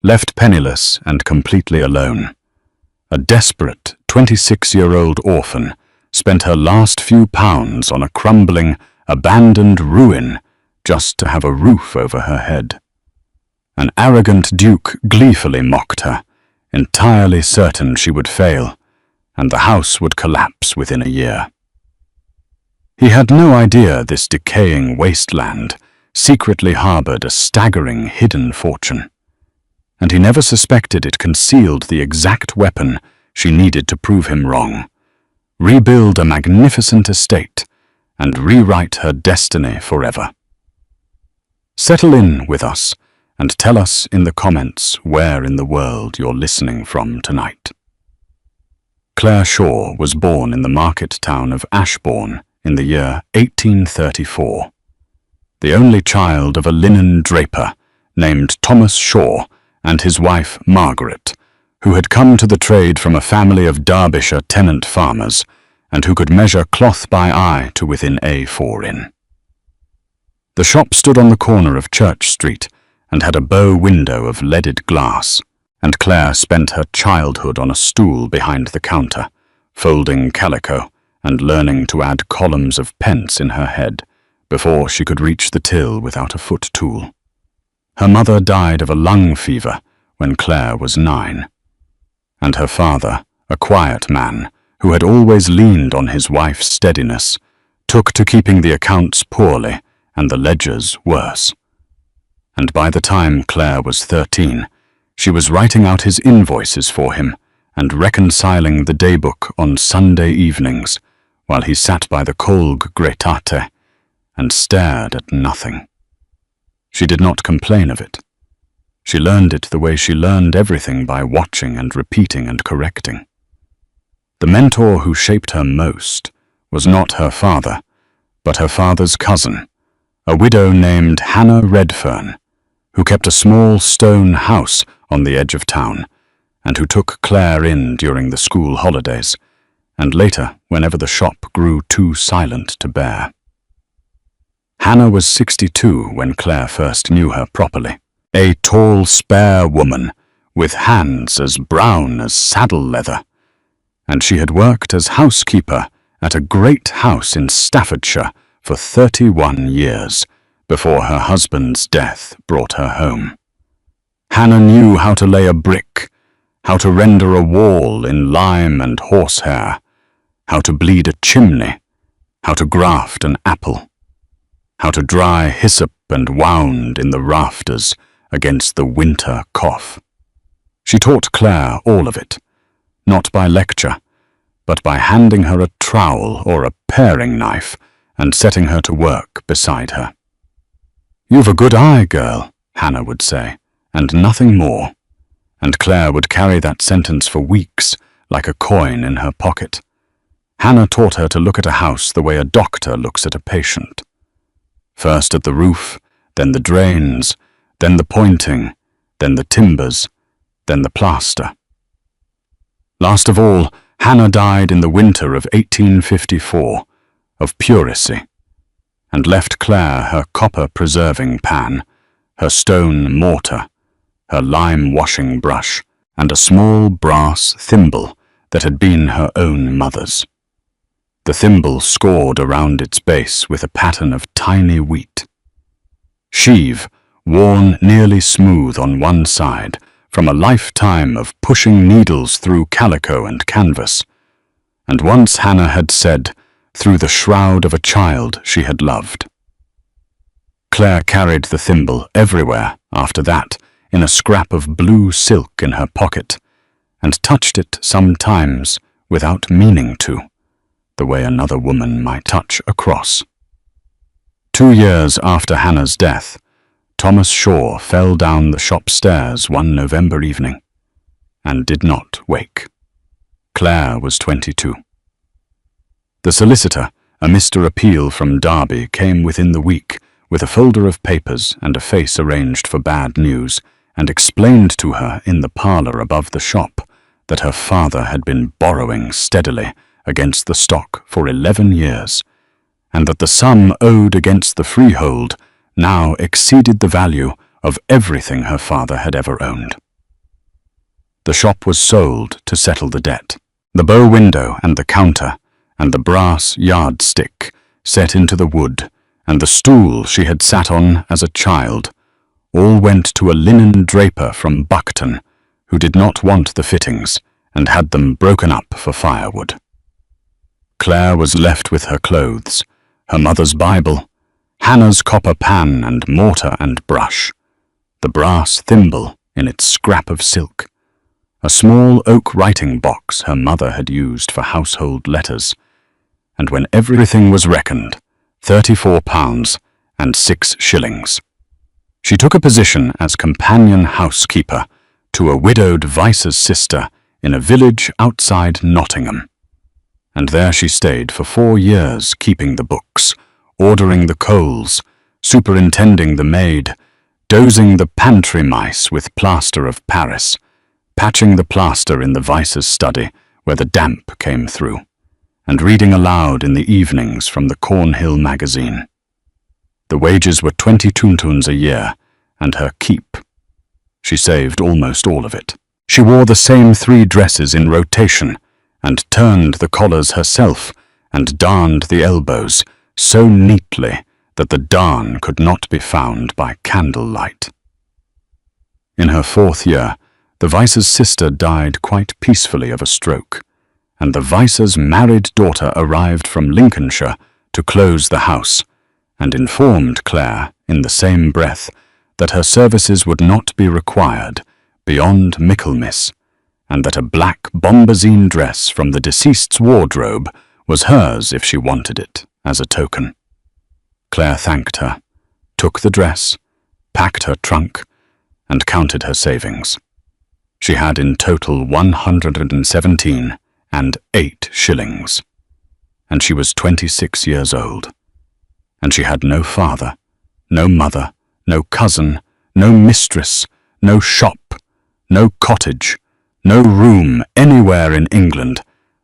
Left penniless and completely alone. A desperate 26-year-old orphan spent her last few pounds on a crumbling, abandoned ruin just to have a roof over her head. An arrogant duke gleefully mocked her, entirely certain she would fail, and the house would collapse within a year. He had no idea this decaying wasteland secretly harbored a staggering hidden fortune, and he never suspected it concealed the exact weapon she needed to prove him wrong, rebuild a magnificent estate, and rewrite her destiny forever. Settle in with us and tell us in the comments where in the world you're listening from tonight. Claire Shaw was born in the market town of Ashbourne in the year 1834. The only child of a linen draper named Thomas Shaw and his wife Margaret, who had come to the trade from a family of Derbyshire tenant farmers and who could measure cloth by eye to within a 4 in. The shop stood on the corner of Church Street and had a bow window of leaded glass, and Claire spent her childhood on a stool behind the counter, folding calico and learning to add columns of pence in her head before she could reach the till without a foot tool. Her mother died of a lung fever when Claire was 9, and her father, a quiet man who had always leaned on his wife's steadiness, took to keeping the accounts poorly and the ledgers worse. And by the time Claire was 13, she was writing out his invoices for him and reconciling the daybook on Sunday evenings while he sat by the colg gretate and stared at nothing. She did not complain of it. She learned it the way she learned everything, by watching and repeating and correcting. The mentor who shaped her most was not her father, but her father's cousin, a widow named Hannah Redfern, who kept a small stone house on the edge of town, and who took Claire in during the school holidays, and later whenever the shop grew too silent to bear. Hannah was 62 when Claire first knew her properly, a tall, spare woman with hands as brown as saddle leather, and she had worked as housekeeper at a great house in Staffordshire for 31 years before her husband's death brought her home. Hannah knew how to lay a brick, how to render a wall in lime and horsehair, how to bleed a chimney, how to graft an apple, how to dry hyssop and wound in the rafters against the winter cough. She taught Claire all of it, not by lecture, but by handing her a trowel or a paring knife and setting her to work beside her. "You've a good eye, girl," Hannah would say, and nothing more, and Claire would carry that sentence for weeks like a coin in her pocket. Hannah taught her to look at a house the way a doctor looks at a patient. First at the roof, then the drains, then the pointing, then the timbers, then the plaster. Last of all, Hannah died in the winter of 1854, of pleurisy, and left Claire her copper-preserving pan, her stone mortar, her lime-washing brush, and a small brass thimble that had been her own mother's. The thimble scored around its base with a pattern of tiny wheat. Sheave, worn nearly smooth on one side from a lifetime of pushing needles through calico and canvas, and once Hannah had said, through the shroud of a child she had loved. Claire carried the thimble everywhere after that in a scrap of blue silk in her pocket, and touched it sometimes without meaning to, the way another woman might touch a cross. 2 years after Hannah's death, Thomas Shaw fell down the shop stairs one November evening and did not wake. Claire was 22. The solicitor, a Mr. Appeal from Derby, came within the week with a folder of papers and a face arranged for bad news, and explained to her in the parlour above the shop that her father had been borrowing steadily against the stock for 11 years, and that the sum owed against the freehold now exceeded the value of everything her father had ever owned. The shop was sold to settle the debt. The bow window and the counter, and the brass yardstick set into the wood, and the stool she had sat on as a child, all went to a linen draper from Buckton, who did not want the fittings, and had them broken up for firewood. Claire was left with her clothes, her mother's Bible, Hannah's copper pan and mortar and brush, the brass thimble in its scrap of silk, a small oak writing box her mother had used for household letters, and when everything was reckoned, £34 and 6 shillings. She took a position as companion housekeeper to a widowed vice's sister in a village outside Nottingham. And there she stayed for 4 years, keeping the books, ordering the coals, superintending the maid, dosing the pantry mice with plaster of Paris, patching the plaster in the vice's study where the damp came through, and reading aloud in the evenings from the Cornhill magazine. The wages were 20 tuntuns a year, and her keep. She saved almost all of it. She wore the same 3 dresses in rotation, and turned the collars herself, and darned the elbows so neatly that the darn could not be found by candlelight. In her 4th year, the vice's sister died quite peacefully of a stroke, and the vice's married daughter arrived from Lincolnshire to close the house, and informed Claire, in the same breath, that her services would not be required beyond Michaelmas, and that a black bombazine dress from the deceased's wardrobe was hers if she wanted it, as a token. Claire thanked her, took the dress, packed her trunk, and counted her savings. She had in total 117 and 8 shillings, and she was 26 years old. And she had no father, no mother, no cousin, no mistress, no shop, no cottage, no room anywhere in England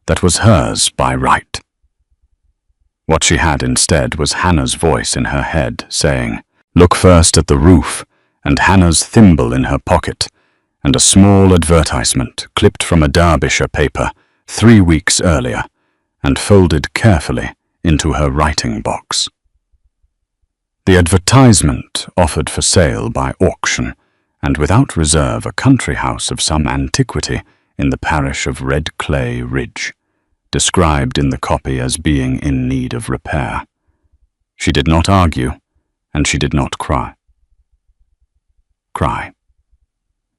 that was hers by right. What she had instead was Hannah's voice in her head saying, "Look first at the roof," and Hannah's thimble in her pocket, and a small advertisement clipped from a Derbyshire paper 3 weeks earlier, and folded carefully into her writing box. The advertisement offered for sale by auction, and without reserve, a country house of some antiquity in the parish of Red Clay Ridge, described in the copy as being in need of repair. She did not argue, and she did not cry.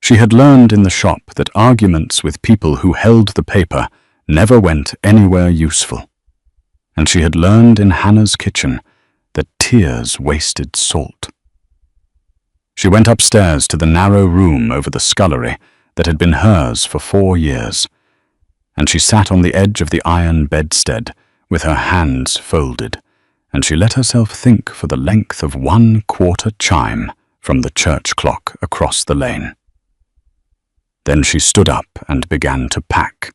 She had learned in the shop that arguments with people who held the paper never went anywhere useful, and she had learned in Hannah's kitchen that tears wasted salt. She went upstairs to the narrow room over the scullery that had been hers for 4 years, and she sat on the edge of the iron bedstead with her hands folded, and she let herself think for the length of 1/4 chime from the church clock across the lane. Then she stood up and began to pack.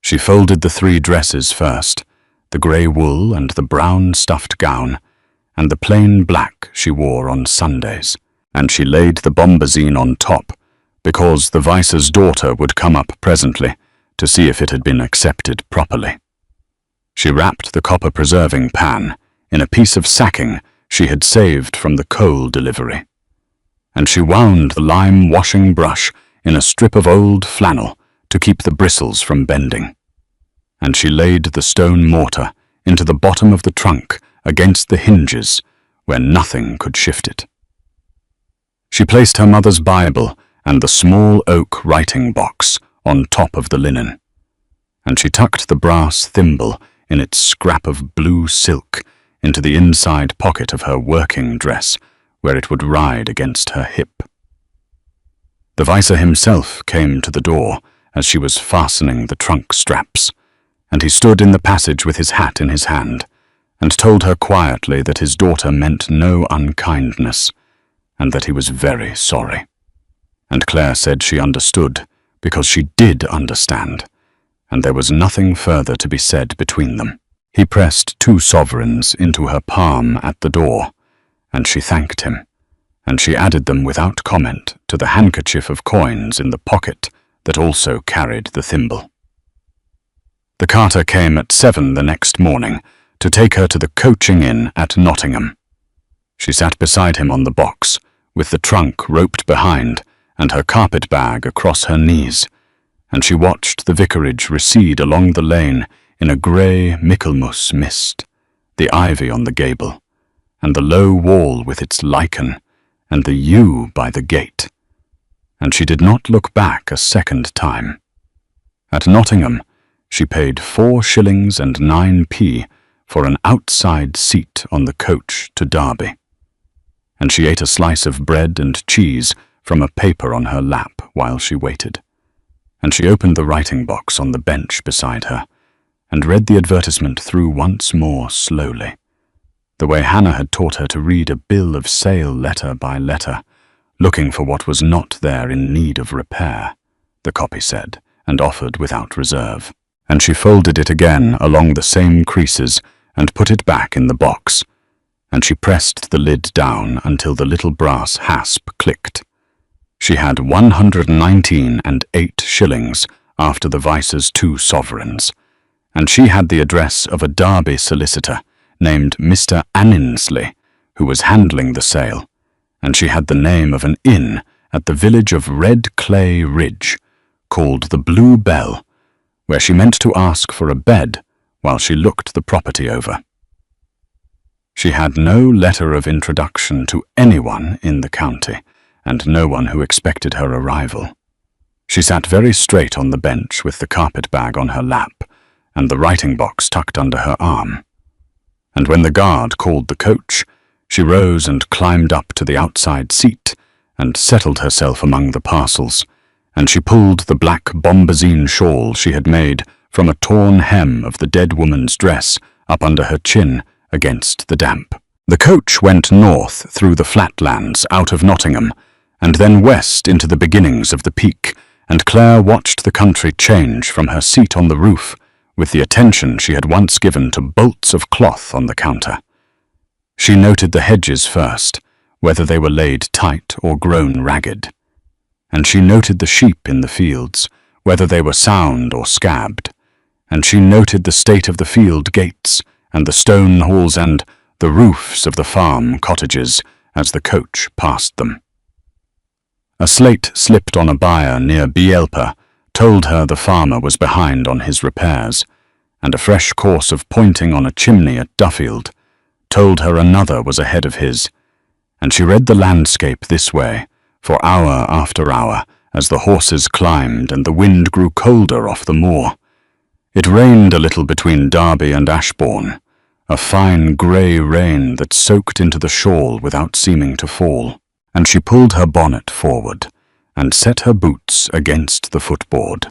She folded the 3 dresses first, the grey wool and the brown stuffed gown, and the plain black she wore on Sundays, and she laid the bombazine on top, because the vice's daughter would come up presently to see if it had been accepted properly. She wrapped the copper preserving pan in a piece of sacking she had saved from the coal delivery, and she wound the lime washing brush in a strip of old flannel to keep the bristles from bending, and she laid the stone mortar into the bottom of the trunk against the hinges where nothing could shift it. She placed her mother's Bible and the small oak writing box on top of the linen, and she tucked the brass thimble in its scrap of blue silk into the inside pocket of her working dress, where it would ride against her hip. The vicar himself came to the door as she was fastening the trunk straps, and he stood in the passage with his hat in his hand, and told her quietly that his daughter meant no unkindness, and that he was very sorry. And Claire said she understood, because she did understand, and there was nothing further to be said between them. He pressed 2 sovereigns into her palm at the door, and she thanked him, and she added them without comment to the handkerchief of coins in the pocket that also carried the thimble. The carter came at 7 the next morning to take her to the coaching inn at Nottingham. She sat beside him on the box, with the trunk roped behind and her carpet bag across her knees, and she watched the vicarage recede along the lane in a grey Michaelmas mist, the ivy on the gable, and the low wall with its lichen, and the yew by the gate. And she did not look back a second time. At Nottingham, she paid 4 shillings and 9p for an outside seat on the coach to Derby, and she ate a slice of bread and cheese from a paper on her lap while she waited, and she opened the writing box on the bench beside her and read the advertisement through once more slowly, the way Hannah had taught her to read a bill of sale letter by letter, looking for what was not there in need of repair, the copy said, and offered without reserve. And she folded it again along the same creases and put it back in the box, and she pressed the lid down until the little brass hasp clicked. She had 119 and 8 shillings after the vice's 2 sovereigns, and she had the address of a Derby solicitor named Mr. Anninsley, who was handling the sale, and she had the name of an inn at the village of Red Clay Ridge, called the Blue Bell, where she meant to ask for a bed while she looked the property over. She had no letter of introduction to anyone in the county, and no one who expected her arrival. She sat very straight on the bench with the carpet bag on her lap and the writing box tucked under her arm. And when the guard called the coach, she rose and climbed up to the outside seat and settled herself among the parcels, and she pulled the black bombazine shawl she had made from a torn hem of the dead woman's dress up under her chin against the damp. The coach went north through the flatlands out of Nottingham, and then west into the beginnings of the Peak, and Claire watched the country change from her seat on the roof with the attention she had once given to bolts of cloth on the counter. She noted the hedges first, whether they were laid tight or grown ragged, and she noted the sheep in the fields, whether they were sound or scabbed, and she noted the state of the field gates and the stone halls and the roofs of the farm cottages as the coach passed them. A slate slipped on a byre near Bielpa told her the farmer was behind on his repairs, and a fresh course of pointing on a chimney at Duffield told her another was ahead of his, and she read the landscape this way for hour after hour as the horses climbed and the wind grew colder off the moor. It rained a little between Derby and Ashbourne, a fine grey rain that soaked into the shawl without seeming to fall, and she pulled her bonnet forward and set her boots against the footboard,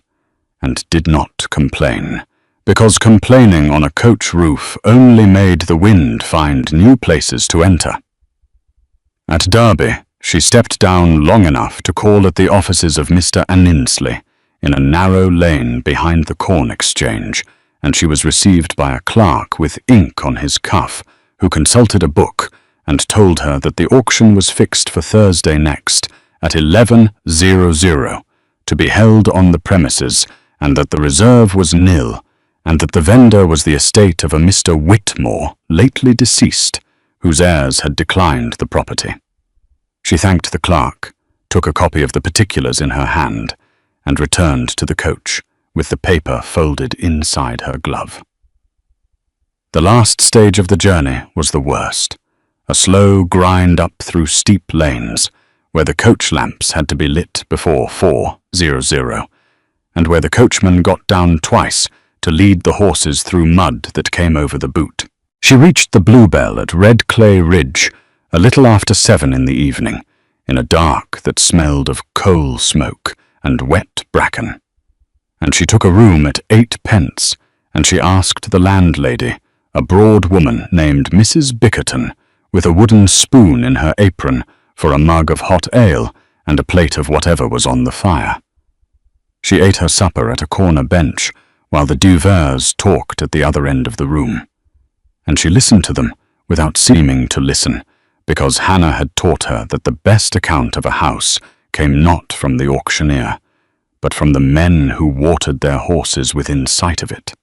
and did not complain, because complaining on a coach roof only made the wind find new places to enter. At Derby, she stepped down long enough to call at the offices of Mr. Anninsley in a narrow lane behind the Corn Exchange, and she was received by a clerk with ink on his cuff, who consulted a book and told her that the auction was fixed for Thursday next at 11:00 to be held on the premises, and that the reserve was nil, and that the vendor was the estate of a Mr. Whitmore, lately deceased, whose heirs had declined the property. She thanked the clerk, took a copy of the particulars in her hand, and returned to the coach with the paper folded inside her glove. The last stage of the journey was the worst, a slow grind up through steep lanes, where the coach lamps had to be lit before 4:00, and where the coachman got down twice to lead the horses through mud that came over the boot. She reached the Bluebell at Red Clay Ridge a little after 7 in the evening, in a dark that smelled of coal smoke and wet bracken, and she took a room at 8d, and she asked the landlady, a broad woman named Mrs. Bickerton, with a wooden spoon in her apron, for a mug of hot ale and a plate of whatever was on the fire. She ate her supper at a corner bench while the Duvers talked at the other end of the room, and she listened to them without seeming to listen, because Hannah had taught her that the best account of a house came not from the auctioneer, but from the men who watered their horses within sight of it.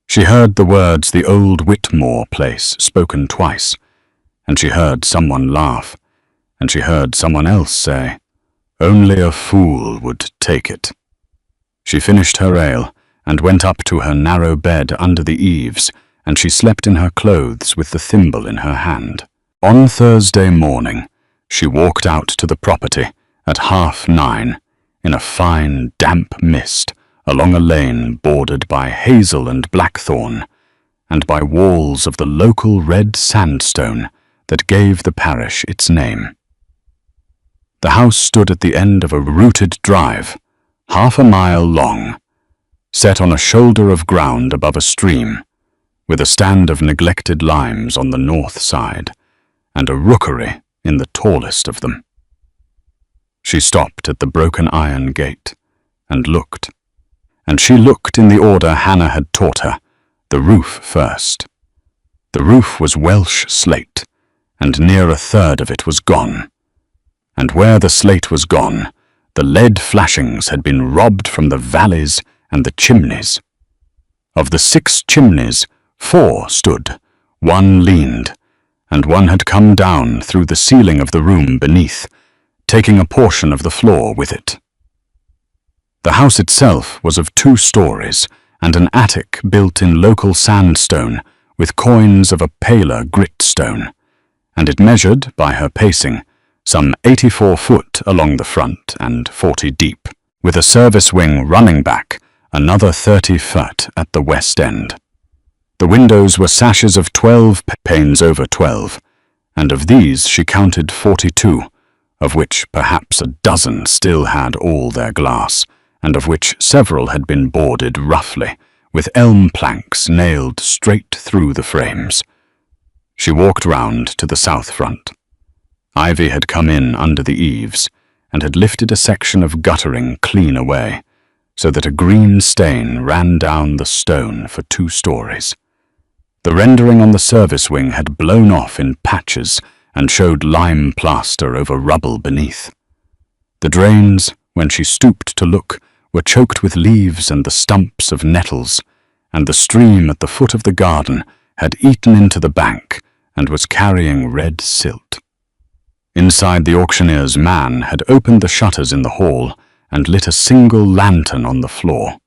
She heard the words the old Whitmore place spoken twice, and she heard someone laugh, and she heard someone else say, "Only a fool would take it." She finished her ale, and went up to her narrow bed under the eaves, and she slept in her clothes with the thimble in her hand. On Thursday morning, she walked out to the property at 9:30, in a fine, damp mist, along a lane bordered by hazel and blackthorn, and by walls of the local red sandstone that gave the parish its name. The house stood at the end of a rooted drive, 1/2 mile long, set on a shoulder of ground above a stream, with a stand of neglected limes on the north side, and a rookery in the tallest of them. She stopped at the broken iron gate, and looked. And she looked in the order Hannah had taught her, the roof first. The roof was Welsh slate, and near 1/3 of it was gone. And where the slate was gone, the lead flashings had been robbed from the valleys and the chimneys. Of the 6 chimneys, 4 stood, 1 leaned, and 1 had come down through the ceiling of the room beneath, taking a portion of the floor with it. The house itself was of 2 stories, and an attic built in local sandstone with coins of a paler gritstone, and it measured, by her pacing, some 84 foot along the front and 40 deep, with a service wing running back another 30 foot at the west end. The windows were sashes of 12 panes over 12, and of these she counted 42, of which perhaps a dozen still had all their glass, and of which several had been boarded roughly, with elm planks nailed straight through the frames. She walked round to the south front. Ivy had come in under the eaves, and had lifted a section of guttering clean away, so that a green stain ran down the stone for 2 stories. The rendering on the service wing had blown off in patches and showed lime plaster over rubble beneath. The drains, when she stooped to look, were choked with leaves and the stumps of nettles, and the stream at the foot of the garden had eaten into the bank and was carrying red silt. Inside, the auctioneer's man had opened the shutters in the hall and lit a single lantern on the floor.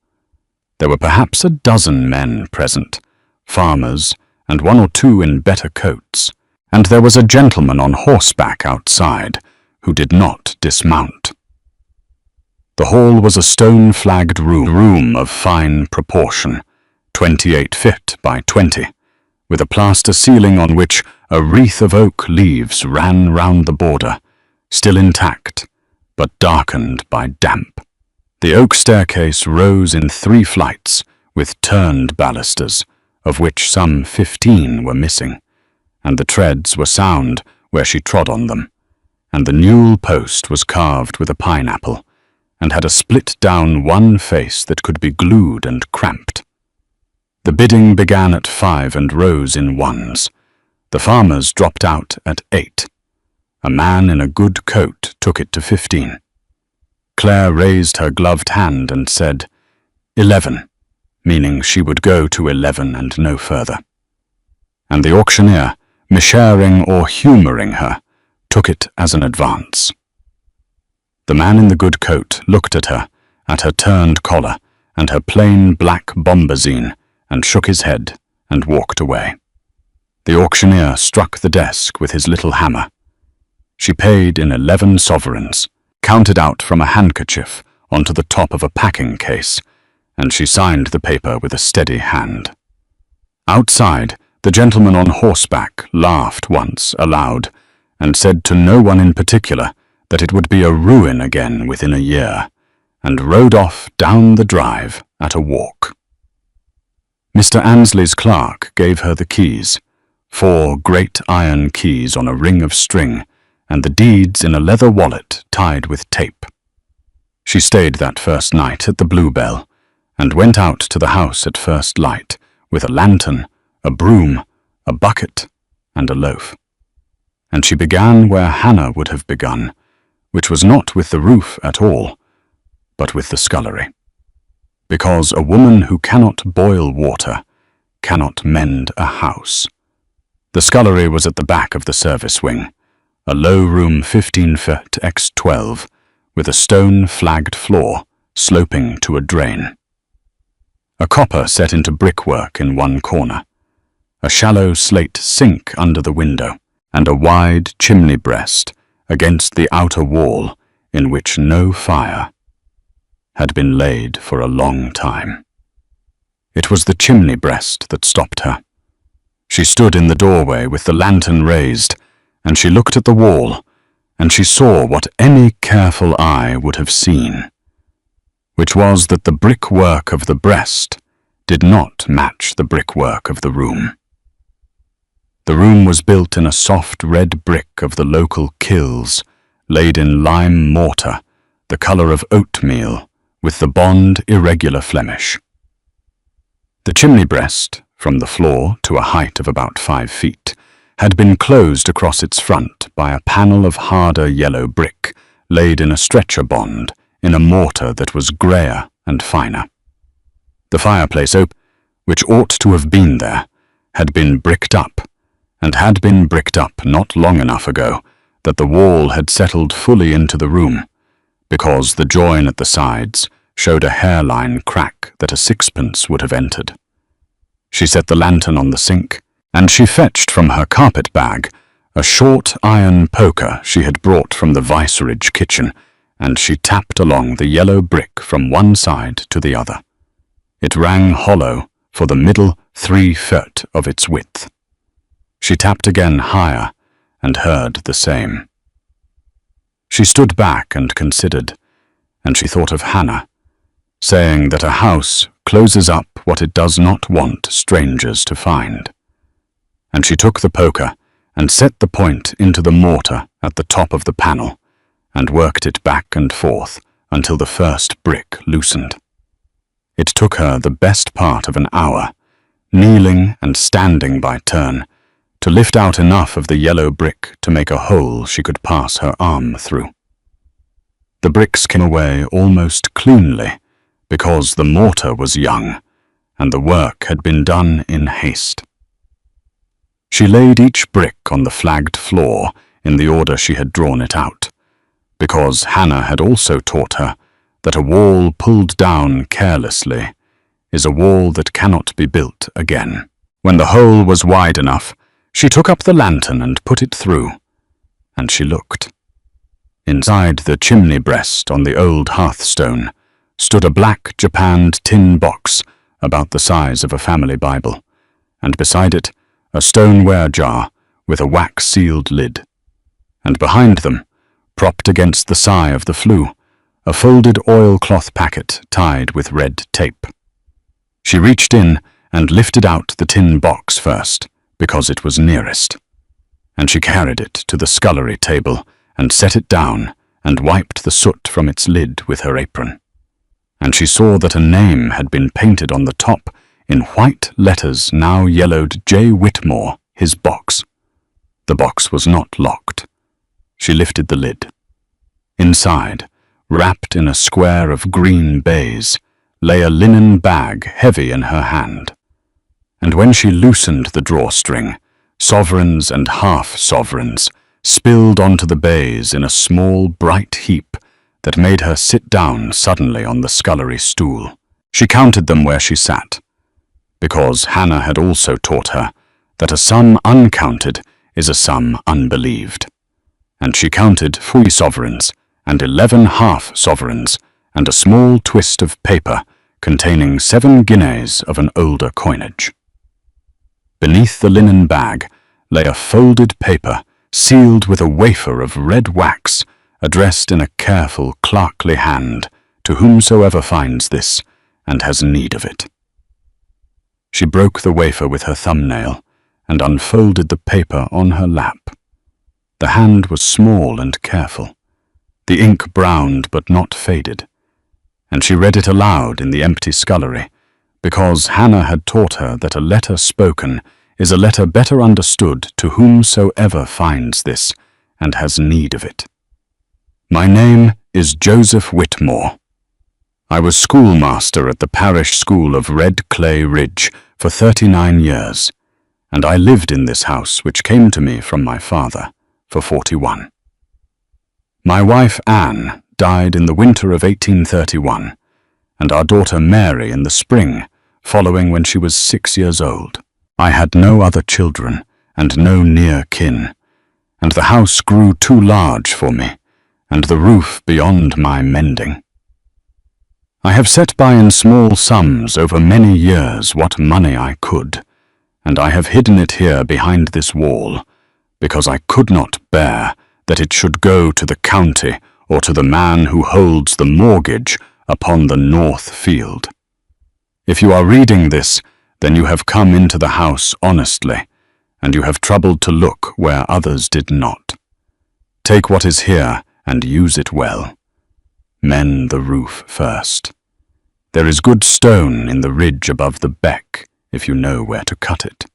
There were perhaps a dozen men present, farmers, and 1 or 2 in better coats, and there was a gentleman on horseback outside who did not dismount. The hall was a stone-flagged room of fine proportion, 28 feet by 20, with a plaster ceiling on which a wreath of oak leaves ran round the border, still intact, but darkened by damp. The oak staircase rose in 3 flights, with turned balusters, of which some 15 were missing, and the treads were sound where she trod on them, and the newel post was carved with a pineapple, and had a split-down 1 face that could be glued and cramped. The bidding began at 5 and rose in ones. The farmers dropped out at 8. A man in a good coat took it to 15. Claire raised her gloved hand and said, 11, meaning she would go to 11 and no further. And the auctioneer, misharing or humouring her, took it as an advance. The man in the good coat looked at her turned collar, and her plain black bombazine, and shook his head and walked away. The auctioneer struck the desk with his little hammer. She paid in 11 sovereigns, counted out from a handkerchief onto the top of a packing case, and she signed the paper with a steady hand. Outside, the gentleman on horseback laughed once aloud, and said to no one in particular that it would be a ruin again within a year, and rode off down the drive at a walk. Mr. Ansley's clerk gave her the keys, 4 great iron keys on a ring of string, and the deeds in a leather wallet tied with tape. She stayed that first night at the Bluebell, and went out to the house at first light, with a lantern, a broom, a bucket, and a loaf. And she began where Hannah would have begun, which was not with the roof at all, but with the scullery. Because a woman who cannot boil water cannot mend a house. The scullery was at the back of the service wing, a low room 15 foot x 12, with a stone flagged floor sloping to a drain. A copper set into brickwork in one corner, a shallow slate sink under the window, and a wide chimney breast against the outer wall in which no fire had been laid for a long time. It was the chimney breast that stopped her. She stood in the doorway with the lantern raised, and she looked at the wall, and she saw what any careful eye would have seen, which was that the brickwork of the breast did not match the brickwork of the room. The room was built in a soft red brick of the local kilns, laid in lime mortar, the colour of oatmeal, with the bond irregular Flemish. The chimney breast, from the floor to a height of about 5 feet, had been closed across its front by a panel of harder yellow brick, laid in a stretcher bond, in a mortar that was greyer and finer. The fireplace, which ought to have been there, had been bricked up, and had been bricked up not long enough ago that the wall had settled fully into the room, because the join at the sides showed a hairline crack that a sixpence would have entered. She set the lantern on the sink, and she fetched from her carpet bag a short iron poker she had brought from the viceroy's kitchen, and she tapped along the yellow brick from one side to the other. It rang hollow for the middle 3 foot of its width. She tapped again higher, and heard the same. She stood back and considered, and she thought of Hannah, saying that a house closes up what it does not want strangers to find. And she took the poker and set the point into the mortar at the top of the panel, and worked it back and forth until the first brick loosened. It took her the best part of an hour, kneeling and standing by turn, to lift out enough of the yellow brick to make a hole she could pass her arm through. The bricks came away almost cleanly, because the mortar was young, and the work had been done in haste. She laid each brick on the flagged floor in the order she had drawn it out, because Hannah had also taught her that a wall pulled down carelessly is a wall that cannot be built again. When the hole was wide enough, she took up the lantern and put it through, and she looked. Inside the chimney breast on the old hearthstone stood a black japanned tin box about the size of a family Bible, and beside it a stoneware jar with a wax-sealed lid, and behind them, propped against the sigh of the flue, a folded oilcloth packet tied with red tape. She reached in and lifted out the tin box first, because it was nearest, and she carried it to the scullery table and set it down and wiped the soot from its lid with her apron. And she saw that a name had been painted on the top in white letters now yellowed J. Whitmore, his box. The box was not locked. She lifted the lid. Inside, wrapped in a square of green baize, lay a linen bag heavy in her hand. And when she loosened the drawstring, sovereigns and half-sovereigns spilled onto the baize in a small, bright heap that made her sit down suddenly on the scullery stool. She counted them where she sat, because Hannah had also taught her that a sum uncounted is a sum unbelieved. And she counted 3 sovereigns and 11 half-sovereigns and a small twist of paper containing 7 guineas of an older coinage. Beneath the linen bag lay a folded paper sealed with a wafer of red wax, addressed in a careful, clerkly hand to whomsoever finds this and has need of it. She broke the wafer with her thumbnail and unfolded the paper on her lap. The hand was small and careful, the ink browned but not faded, and she read it aloud in the empty scullery, because Hannah had taught her that a letter spoken is a letter better understood to whomsoever finds this and has need of it. My name is Joseph Whitmore. I was schoolmaster at the parish school of Red Clay Ridge for 39 years, and I lived in this house which came to me from my father for 41. My wife Anne died in the winter of 1831, and our daughter Mary in the spring following when she was 6 years old. I had no other children and no near kin, and the house grew too large for me, and the roof beyond my mending. I have set by in small sums over many years what money I could, and I have hidden it here behind this wall, because I could not bear that it should go to the county or to the man who holds the mortgage upon the north field. If you are reading this, then you have come into the house honestly, and you have troubled to look where others did not. Take what is here and use it well. Mend the roof first. There is good stone in the ridge above the beck, if you know where to cut it.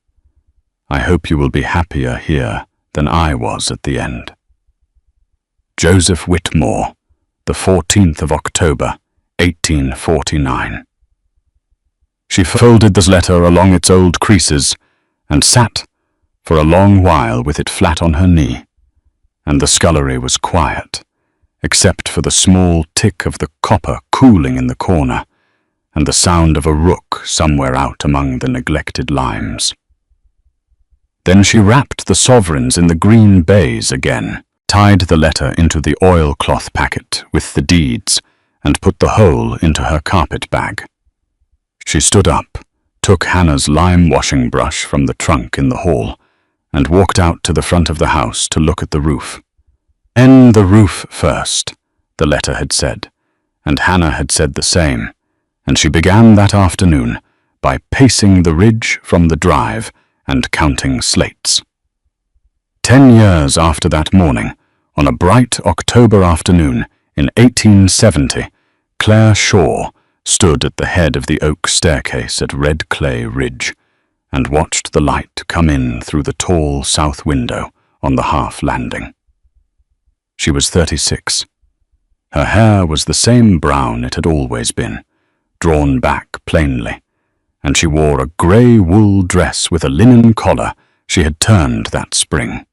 I hope you will be happier here than I was at the end. Joseph Whitmore, the 14th of October, 1849. She folded this letter along its old creases and sat for a long while with it flat on her knee, and the scullery was quiet, except for the small tick of the copper cooling in the corner and the sound of a rook somewhere out among the neglected limes. Then she wrapped the sovereigns in the green baize again, tied the letter into the oilcloth packet with the deeds, and put the whole into her carpet bag. She stood up, took Hannah's lime washing brush from the trunk in the hall, and walked out to the front of the house to look at the roof. "End the roof first," the letter had said, and Hannah had said the same, and she began that afternoon by pacing the ridge from the drive and counting slates. 10 years after that morning, on a bright October afternoon in 1870, Claire Shaw stood at the head of the oak staircase at Red Clay Ridge and watched the light come in through the tall south window on the half landing. She was 36. Her hair was the same brown it had always been, drawn back plainly, and she wore a grey wool dress with a linen collar she had turned that spring.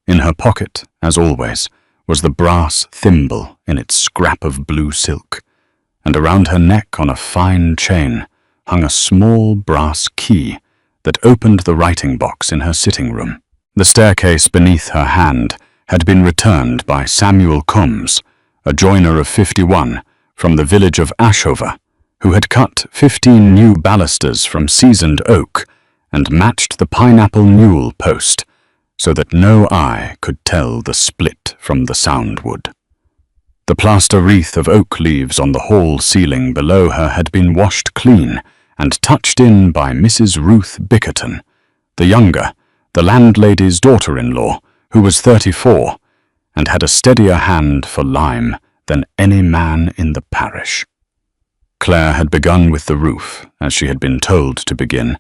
In her pocket, as always, was the brass thimble in its scrap of blue silk, and around her neck on a fine chain hung a small brass key that opened the writing box in her sitting room. The staircase beneath her hand had been returned by Samuel Combs, a joiner of 51 from the village of Ashover, who had cut 15 new balusters from seasoned oak and matched the pineapple newel post so that no eye could tell the split from the soundwood. The plaster wreath of oak leaves on the hall ceiling below her had been washed clean and touched in by Mrs. Ruth Bickerton, the younger, the landlady's daughter-in-law, who was 34 and had a steadier hand for lime than any man in the parish. Claire had begun with the roof, as she had been told to begin,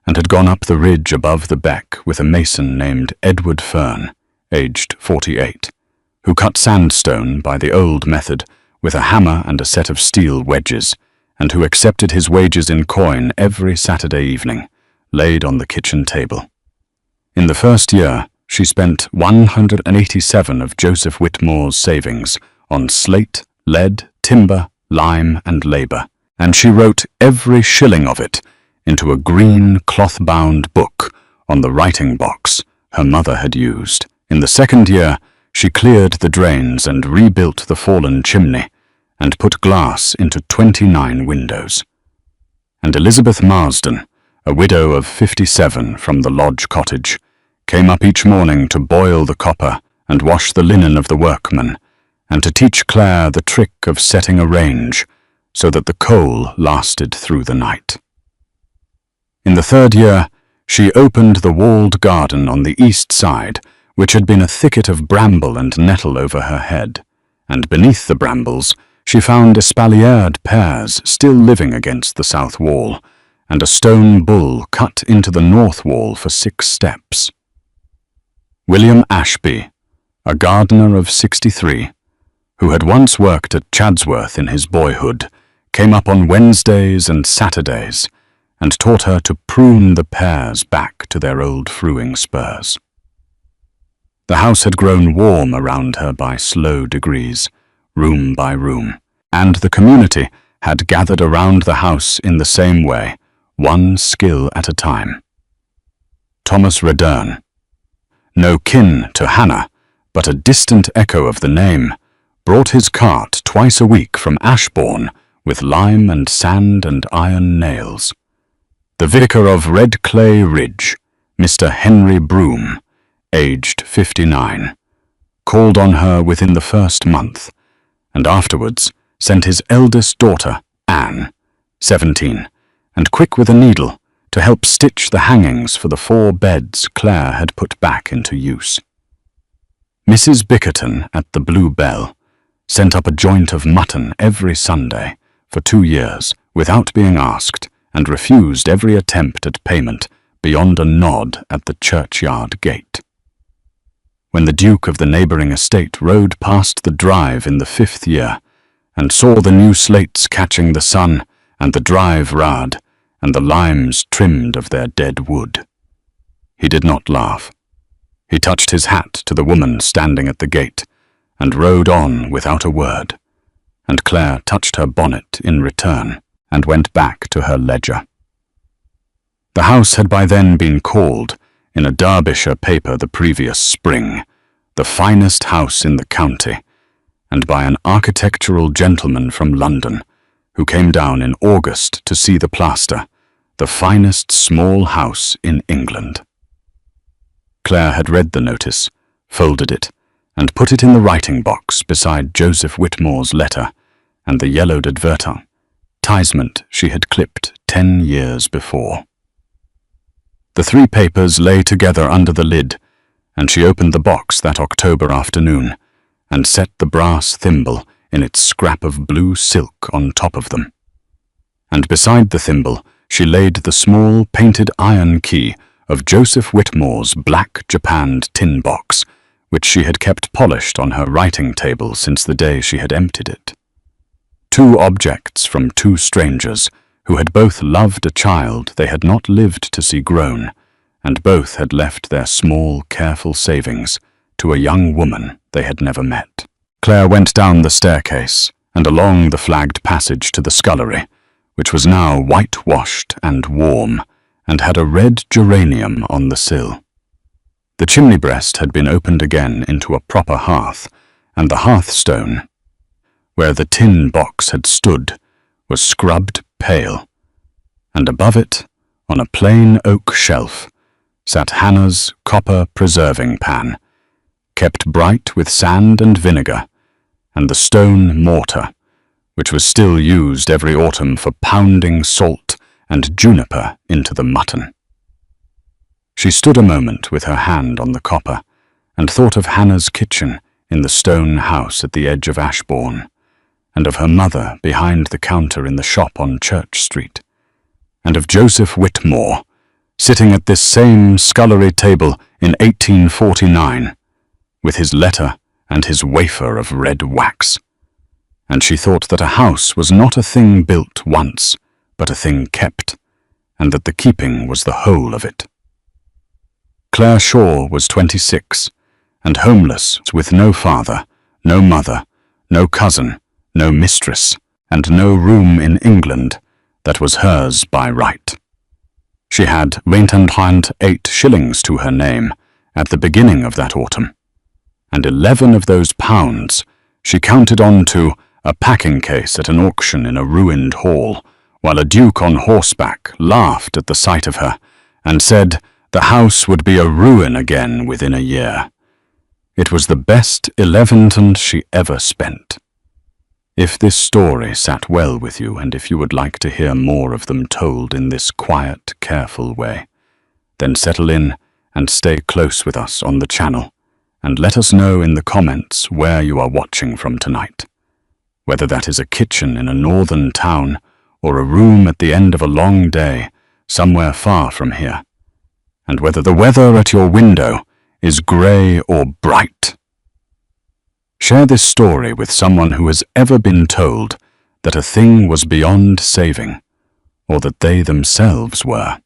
and had gone up the ridge above the beck with a mason named Edward Fern, aged 48, who cut sandstone by the old method with a hammer and a set of steel wedges, and who accepted his wages in coin every Saturday evening, laid on the kitchen table. In the first year, she spent 187 of Joseph Whitmore's savings on slate, lead, timber, lime, and labor, and she wrote every shilling of it into a green cloth-bound book on the writing box her mother had used. In the second year, she cleared the drains and rebuilt the fallen chimney, and put glass into 29 windows. And Elizabeth Marsden, a widow of 57 from the lodge cottage, came up each morning to boil the copper and wash the linen of the workmen, and to teach Claire the trick of setting a range so that the coal lasted through the night. In the third year, she opened the walled garden on the east side, which had been a thicket of bramble and nettle over her head, and beneath the brambles she found espaliered pears still living against the south wall, and a stone bull cut into the north wall for 6 steps. William Ashby, a gardener of 63, who had once worked at Chadsworth in his boyhood, came up on Wednesdays and Saturdays, and taught her to prune the pears back to their old fruing spurs. The house had grown warm around her by slow degrees, room by room, and the community had gathered around the house in the same way, one skill at a time. Thomas Redern, no kin to Hannah, but a distant echo of the name, brought his cart twice a week from Ashbourne with lime and sand and iron nails. The vicar of Red Clay Ridge, Mr. Henry Broom, aged 59, called on her within the first month, and afterwards sent his eldest daughter, Anne, 17, and quick with a needle, to help stitch the hangings for the 4 beds Claire had put back into use. Mrs. Bickerton at the Blue Bell sent up a joint of mutton every Sunday for 2 years without being asked, and refused every attempt at payment beyond a nod at the churchyard gate. When the Duke of the neighbouring estate rode past the drive in the 5th year, and saw the new slates catching the sun, and the drive rad, and the limes trimmed of their dead wood, he did not laugh. He touched his hat to the woman standing at the gate, and rode on without a word, and Claire touched her bonnet in return, and went back to her ledger. The house had by then been called, in a Derbyshire paper the previous spring, the finest house in the county, and by an architectural gentleman from London, who came down in August to see the plaster, the finest small house in England. Claire had read the notice, folded it, and put it in the writing box beside Joseph Whitmore's letter and the yellowed advertisement she had clipped 10 years before. The 3 papers lay together under the lid, and she opened the box that October afternoon and set the brass thimble in its scrap of blue silk on top of them. And beside the thimble she laid the small painted iron key of Joseph Whitmore's black japanned tin box, which she had kept polished on her writing table since the day she had emptied it. 2 objects from 2 strangers, who had both loved a child they had not lived to see grown, and both had left their small, careful savings to a young woman they had never met. Claire went down the staircase and along the flagged passage to the scullery, which was now whitewashed and warm, and had a red geranium on the sill. The chimney breast had been opened again into a proper hearth, and the hearthstone, where the tin box had stood, was scrubbed pale, and above it, on a plain oak shelf, sat Hannah's copper preserving pan, kept bright with sand and vinegar, and the stone mortar, which was still used every autumn for pounding salt and juniper into the mutton. She stood a moment with her hand on the copper, and thought of Hannah's kitchen in the stone house at the edge of Ashbourne, and of her mother behind the counter in the shop on Church Street, and of Joseph Whitmore, sitting at this same scullery table in 1849, with his letter and his wafer of red wax. And she thought that a house was not a thing built once, but a thing kept, and that the keeping was the whole of it. Claire Shaw was 26, and homeless, with no father, no mother, no cousin, no mistress, and no room in England that was hers by right. She had 8 shillings to her name at the beginning of that autumn, and 11 of those pounds she counted on to a packing case at an auction in a ruined hall, while a duke on horseback laughed at the sight of her and said the house would be a ruin again within a year. It was the best 11 she ever spent. If this story sat well with you, and if you would like to hear more of them told in this quiet, careful way, then settle in and stay close with us on the channel, and let us know in the comments where you are watching from tonight, whether that is a kitchen in a northern town or a room at the end of a long day somewhere far from here, and whether the weather at your window is grey or bright. Share this story with someone who has ever been told that a thing was beyond saving, or that they themselves were.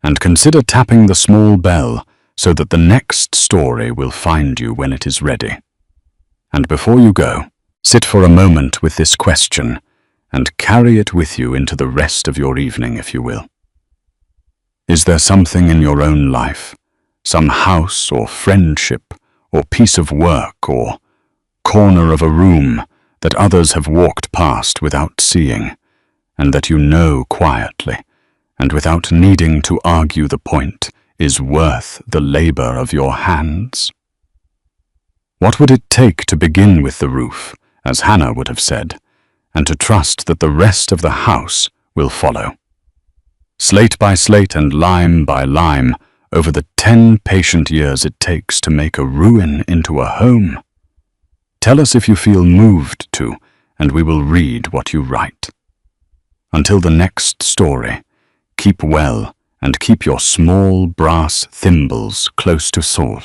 And consider tapping the small bell so that the next story will find you when it is ready. And before you go, sit for a moment with this question and carry it with you into the rest of your evening, if you will. Is there something in your own life, some house or friendship or piece of work or corner of a room that others have walked past without seeing, and that you know quietly, and without needing to argue the point, is worth the labor of your hands? What would it take to begin with the roof, as Hannah would have said, and to trust that the rest of the house will follow? Slate by slate and lime by lime, over the 10 patient years it takes to make a ruin into a home. Tell us if you feel moved to, and we will read what you write. Until the next story, keep well and keep your small brass thimbles close to Saul.